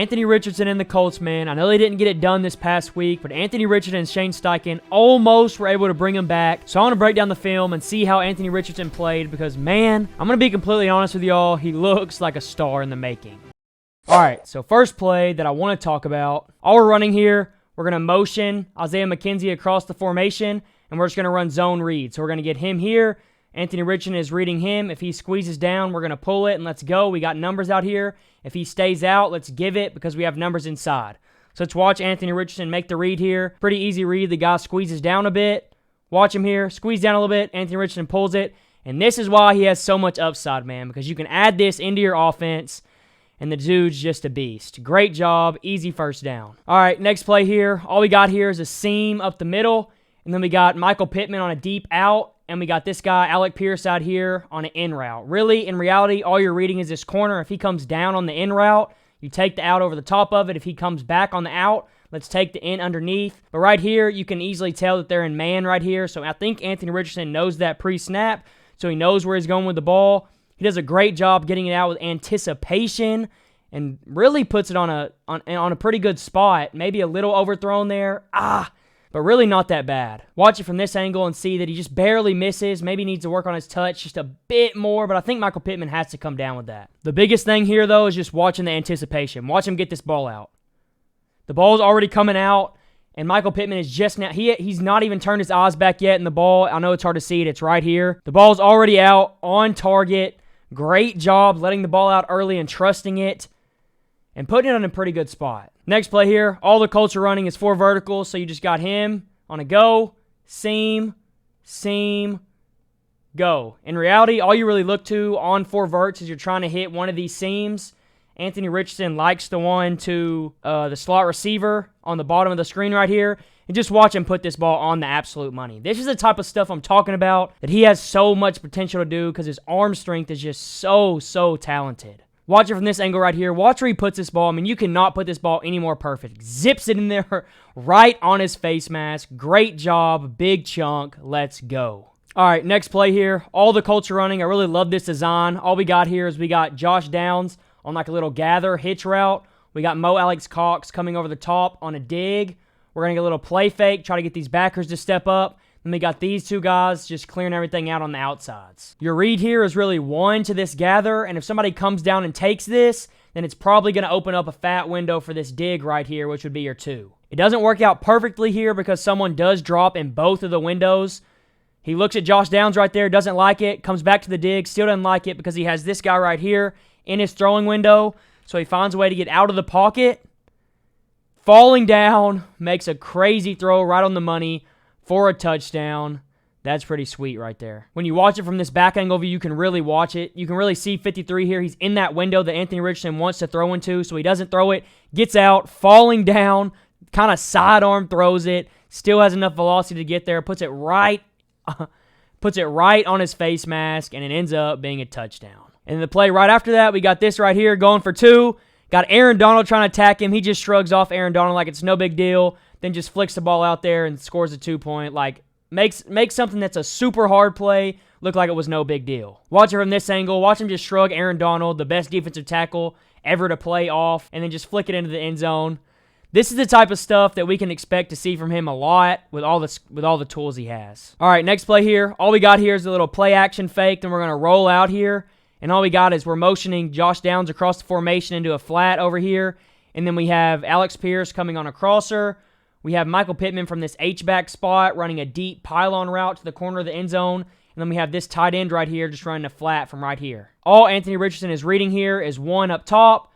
Anthony Richardson and the Colts, man. I know they didn't get it done this past week, but Anthony Richardson and Shane Steichen almost were able to bring him back. So I want to break down the film and see how Anthony Richardson played because, man, I'm going to be completely honest with y'all, he looks like a star in the making. All right, so first play that I want to talk about. All we're running here, we're going to motion Isaiah McKenzie across the formation, and we're just going to run zone read. So we're going to get him here. Anthony Richardson is reading him. If he squeezes down, we're going to pull it, and let's go. We got numbers out here. If he stays out, let's give it because we have numbers inside. So let's watch Anthony Richardson make the read here. Pretty easy read. The guy squeezes down a bit. Watch him here. Squeeze down a little bit. Anthony Richardson pulls it. And this is why he has so much upside, man, because you can add this into your offense, and the dude's just a beast. Great job. Easy first down. All right, next play here. All we got here is a seam up the middle, and then we got Michael Pittman on a deep out, and we got this guy, Alec Pierce, out here on an in route. Really, in reality, all you're reading is this corner. If he comes down on the in route, you take the out over the top of it. If he comes back on the out, let's take the in underneath. But right here, you can easily tell that they're in man right here. So I think Anthony Richardson knows that pre-snap, so he knows where he's going with the ball. He does a great job getting it out with anticipation and really puts it on a pretty good spot. Maybe a little overthrown there. But really not that bad. Watch it from this angle and see that he just barely misses. Maybe needs to work on his touch just a bit more, but I think Michael Pittman has to come down with that. The biggest thing here, though, is just watching the anticipation. Watch him get this ball out. The ball's already coming out, and Michael Pittman is just now, he's not even turned his eyes back yet in the ball. I know it's hard to see it. It's right here. The ball's already out, on target. Great job letting the ball out early and trusting it and putting it in a pretty good spot. Next play here, all the Colts are running is 4 verticals, so you just got him on a go, seam, go. In reality, all you really look to on 4 verts is you're trying to hit one of these seams. Anthony Richardson likes the one to the slot receiver on the bottom of the screen right here, and just watch him put this ball on the absolute money. This is the type of stuff I'm talking about that he has so much potential to do because his arm strength is just so talented. Watch it from this angle right here. Watch where he puts this ball. I mean, you cannot put this ball any more perfect. Zips it in there right on his face mask. Great job. Big chunk. Let's go. All right, next play here. All the Colts are running. I really love this design. All we got here is we got Josh Downs on like a little gather hitch route. We got Mo Alex Cox coming over the top on a dig. We're going to get a little play fake, try to get these backers to step up. Then we got these 2 guys just clearing everything out on the outsides. Your read here is really 1 to this gather, and if somebody comes down and takes this, then it's probably going to open up a fat window for this dig right here, which would be your 2. It doesn't work out perfectly here because someone does drop in both of the windows. He looks at Josh Downs right there, doesn't like it, comes back to the dig, still doesn't like it because he has this guy right here in his throwing window, so he finds a way to get out of the pocket. Falling down, makes a crazy throw right on the money for a touchdown. That's pretty sweet right there. When you watch it from this back angle view, you can really watch it. You can really see 53 here. He's in that window that Anthony Richardson wants to throw into, so he doesn't throw it. Gets out, falling down, kind of sidearm throws it. Still has enough velocity to get there. Puts it right on his face mask, and it ends up being a touchdown. And the play right after that, we got this right here going for 2. Got Aaron Donald trying to attack him. He just shrugs off Aaron Donald like it's no big deal. Then just flicks the ball out there and scores a 2-point. Like, makes something that's a super hard play look like it was no big deal. Watch it from this angle. Watch him just shrug Aaron Donald, the best defensive tackle ever to play off, and then just flick it into the end zone. This is the type of stuff that we can expect to see from him a lot with all the tools he has. All right, next play here. All we got here is a little play action fake. Then we're going to roll out here. And all we got is we're motioning Josh Downs across the formation into a flat over here. And then we have Alex Pierce coming on a crosser. We have Michael Pittman from this H-back spot running a deep pylon route to the corner of the end zone. And then we have this tight end right here just running a flat from right here. All Anthony Richardson is reading here is 1 up top,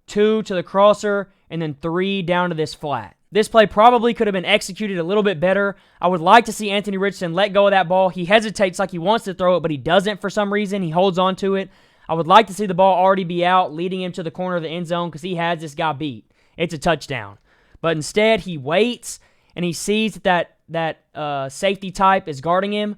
2 to the crosser, and then 3 down to this flat. This play probably could have been executed a little bit better. I would like to see Anthony Richardson let go of that ball. He hesitates like he wants to throw it, but he doesn't for some reason. He holds on to it. I would like to see the ball already be out, leading him to the corner of the end zone because he has this guy beat. It's a touchdown. But instead, he waits, and he sees that safety type is guarding him,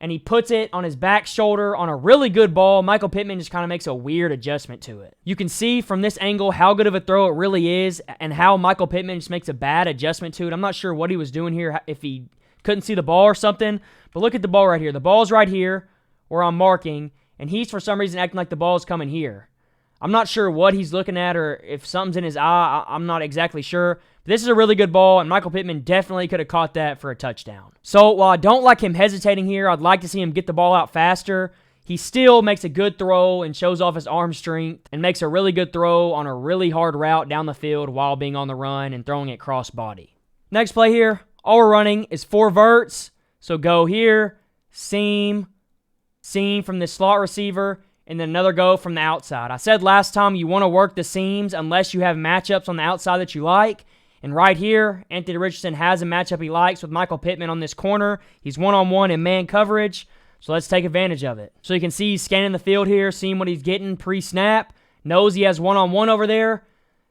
and he puts it on his back shoulder on a really good ball. Michael Pittman just kind of makes a weird adjustment to it. You can see from this angle how good of a throw it really is and how Michael Pittman just makes a bad adjustment to it. I'm not sure what he was doing here, if he couldn't see the ball or something, but look at the ball right here. The ball's right here where I'm marking, and he's for some reason acting like the ball's coming here. I'm not sure what he's looking at or if something's in his eye. I'm not exactly sure. But this is a really good ball, and Michael Pittman definitely could have caught that for a touchdown. So while I don't like him hesitating here, I'd like to see him get the ball out faster. He still makes a good throw and shows off his arm strength and makes a really good throw on a really hard route down the field while being on the run and throwing it cross-body. Next play here, all we're running is 4 verts. So go here, seam from the slot receiver, and then another go from the outside. I said last time you want to work the seams unless you have matchups on the outside that you like. And right here, Anthony Richardson has a matchup he likes with Michael Pittman on this corner. He's one-on-one in man coverage. So let's take advantage of it. So you can see he's scanning the field here, seeing what he's getting pre-snap. Knows he has one-on-one over there.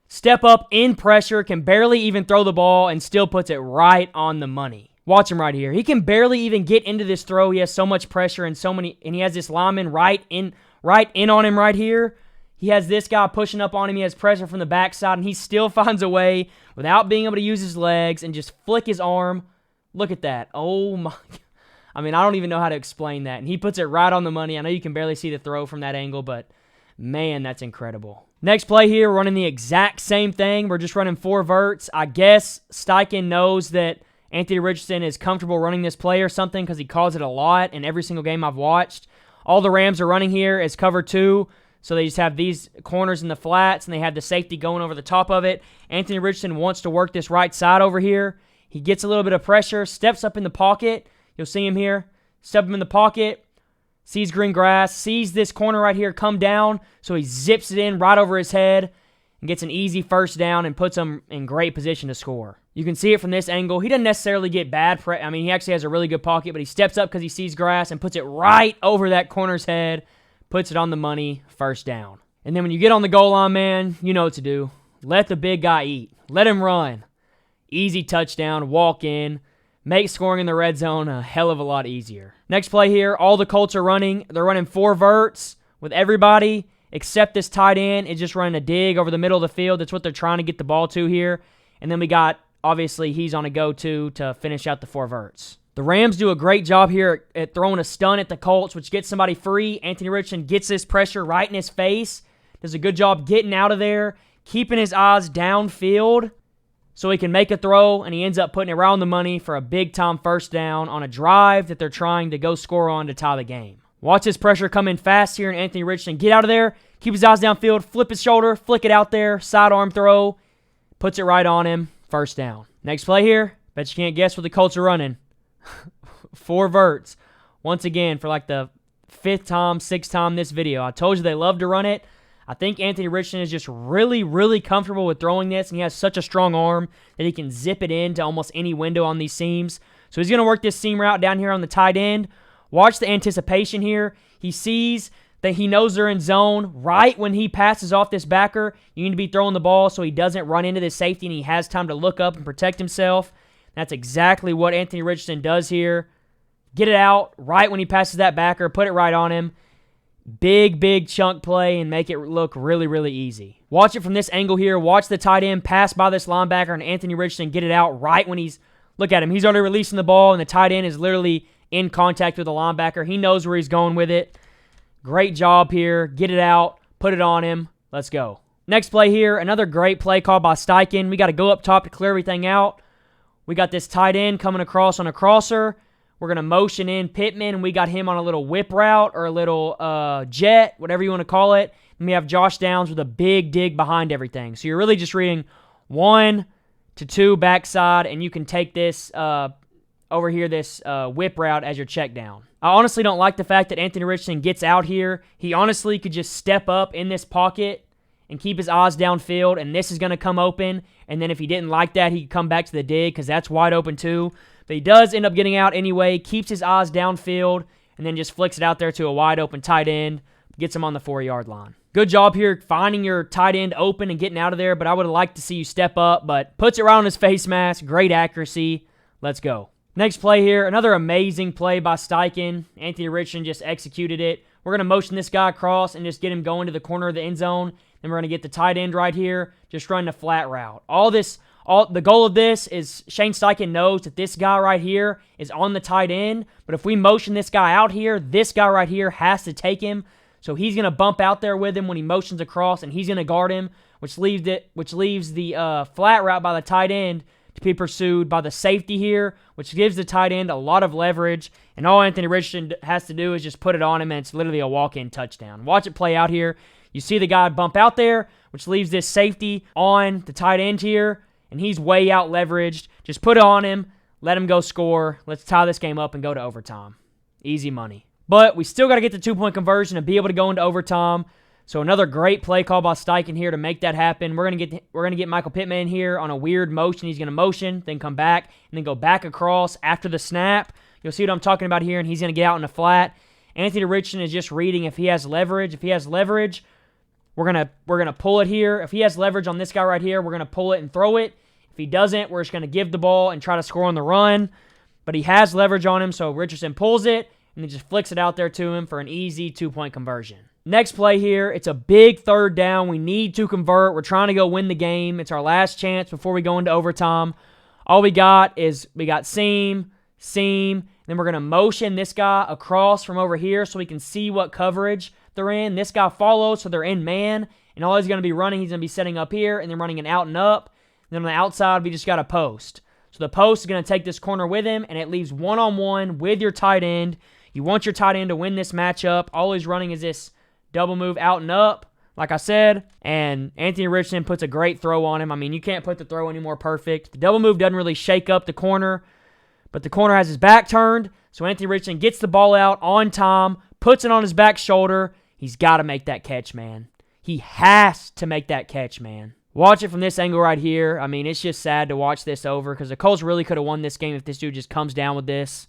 Step up in pressure, can barely even throw the ball, and still puts it right on the money. Watch him right here. He can barely even get into this throw. He has so much pressure and he has this lineman right in on him right here. He has this guy pushing up on him. He has pressure from the backside, and he still finds a way without being able to use his legs and just flick his arm. Look at that. Oh my God. I mean, I don't even know how to explain that. And he puts it right on the money. I know you can barely see the throw from that angle, but man, that's incredible. Next play here, we're running the exact same thing. We're just running 4 verts. I guess Steichen knows that Anthony Richardson is comfortable running this play or something because he calls it a lot in every single game I've watched. All the Rams are running here is cover 2. So they just have these corners in the flats, and they have the safety going over the top of it. Anthony Richardson wants to work this right side over here. He gets a little bit of pressure, steps up in the pocket. You'll see him here. Step him in the pocket, sees green grass, sees this corner right here come down, so he zips it in right over his head and gets an easy first down and puts him in great position to score. You can see it from this angle. He doesn't necessarily get bad I mean, he actually has a really good pocket, but he steps up because he sees grass and puts it right over that corner's head, puts it on the money, first down. And then when you get on the goal line, man, you know what to do. Let the big guy eat. Let him run. Easy touchdown, walk in. Make scoring in the red zone a hell of a lot easier. Next play here, all the Colts are running. They're running 4 verts with everybody except this tight end is just running a dig over the middle of the field. That's what they're trying to get the ball to here. And then we got, obviously, he's on a go-to to finish out the 4 verts. The Rams do a great job here at throwing a stun at the Colts, which gets somebody free. Anthony Richardson gets this pressure right in his face. Does a good job getting out of there, keeping his eyes downfield so he can make a throw, and he ends up putting it right on the money for a big-time first down on a drive that they're trying to go score on to tie the game. Watch this pressure come in fast here, and Anthony Richardson get out of there, keep his eyes downfield, flip his shoulder, flick it out there, sidearm throw, puts it right on him, first down. Next play here, bet you can't guess what the Colts are running. 4 verts. Once again, for like the 5th time, 6th time this video. I told you they love to run it. I think Anthony Richardson is just really, really comfortable with throwing this, and he has such a strong arm that he can zip it into almost any window on these seams. So he's going to work this seam route down here on the tight end. Watch the anticipation here. He sees that he knows they're in zone. Right when he passes off this backer, you need to be throwing the ball so he doesn't run into this safety and he has time to look up and protect himself. That's exactly what Anthony Richardson does here. Get it out right when he passes that backer, put it right on him. Big, big chunk play and make it look really, really easy. Watch it from this angle here. Watch the tight end pass by this linebacker and Anthony Richardson get it out right when look at him. He's already releasing the ball and the tight end is literally in contact with the linebacker. He knows where he's going with it. Great job here. Get it out. Put it on him. Let's go. Next play here. Another great play called by Steichen. We got to go up top to clear everything out. We got this tight end coming across on a crosser. We're going to motion in Pittman, and we got him on a little whip route or a little jet, whatever you want to call it. And we have Josh Downs with a big dig behind everything. So you're really just reading 1 to 2 backside, and you can take this over here, this whip route as your check down. I honestly don't like the fact that Anthony Richardson gets out here. He honestly could just step up in this pocket and keep his eyes downfield, and this is going to come open. And then if he didn't like that, he could come back to the dig because that's wide open too. But he does end up getting out anyway, keeps his eyes downfield, and then just flicks it out there to a wide open tight end, gets him on the 4-yard line. Good job here finding your tight end open and getting out of there, but I would have liked to see you step up, but puts it right on his face mask. Great accuracy. Let's go. Next play here, another amazing play by Steichen. Anthony Richardson just executed it. We're going to motion this guy across and just get him going to the corner of the end zone. Then we're going to get the tight end right here, just running a flat route. The goal of this is Shane Steichen knows that this guy right here is on the tight end, but if we motion this guy out here, this guy right here has to take him. So he's going to bump out there with him when he motions across, and he's going to guard him, which leaves the flat route by the tight end to be pursued by the safety here, which gives the tight end a lot of leverage. And all Anthony Richardson has to do is just put it on him, and it's literally a walk-in touchdown. Watch it play out here. You see the guy bump out there, which leaves this safety on the tight end here, and he's way out leveraged. Just put it on him, let him go score. Let's tie this game up and go to overtime. Easy money. But we still got to get the 2-point conversion and be able to go into overtime. So another great play call by Steichen here to make that happen. We're gonna get Michael Pittman here on a weird motion. He's gonna motion, then come back, and then go back across after the snap. You'll see what I'm talking about here, and he's gonna get out in the flat. Anthony Richardson is just reading if he has leverage. If he has leverage, we're gonna pull it here. If he has leverage on this guy right here, we're gonna pull it and throw it. If he doesn't, we're just gonna give the ball and try to score on the run. But he has leverage on him, so Richardson pulls it and then just flicks it out there to him for an easy 2-point conversion. Next play here, it's a big third down. We need to convert. We're trying to go win the game. It's our last chance before we go into overtime. All we got is we got seam, then we're going to motion this guy across from over here so we can see what coverage they're in. This guy follows, so they're in man, and all he's going to be running, he's going to be setting up here and then running an out and up. And then on the outside, we just got a post. So the post is going to take this corner with him, and it leaves one-on-one with your tight end. You want your tight end to win this matchup. All he's running is this double move out and up, like I said, and Anthony Richardson puts a great throw on him. I mean, you can't put the throw any more perfect. The double move doesn't really shake up the corner, but the corner has his back turned, so Anthony Richardson gets the ball out on time, puts it on his back shoulder. He's got to make that catch, man. He has to make that catch, man. Watch it from this angle right here. I mean, it's just sad to watch this over because the Colts really could have won this game if this dude just comes down with this.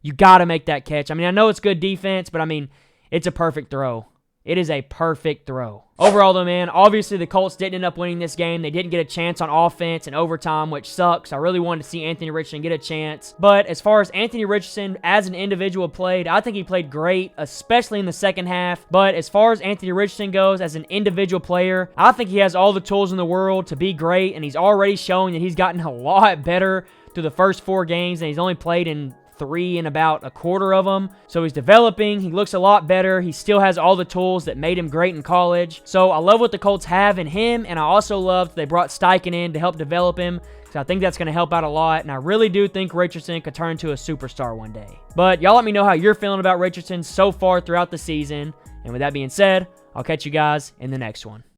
You got to make that catch. I mean, I know it's good defense, but I mean, it's a perfect throw. It is a perfect throw. Overall, though, man, obviously the Colts didn't end up winning this game. They didn't get a chance on offense in overtime, which sucks. I really wanted to see Anthony Richardson get a chance. But as far as Anthony Richardson as an individual played, I think he played great, especially in the second half. But as far as Anthony Richardson goes as an individual player, I think he has all the tools in the world to be great, and he's already showing that he's gotten a lot better through the first 4 games, and he's only played in 3 and about a quarter of them. So he's developing. He looks a lot better. He still has all the tools that made him great in college. So I love what the Colts have in him, and I also love they brought Steichen in to help develop him. So I think that's going to help out a lot, and I really do think Richardson could turn into a superstar one day. But y'all let me know how you're feeling about Richardson so far throughout the season. And with that being said, I'll catch you guys in the next one.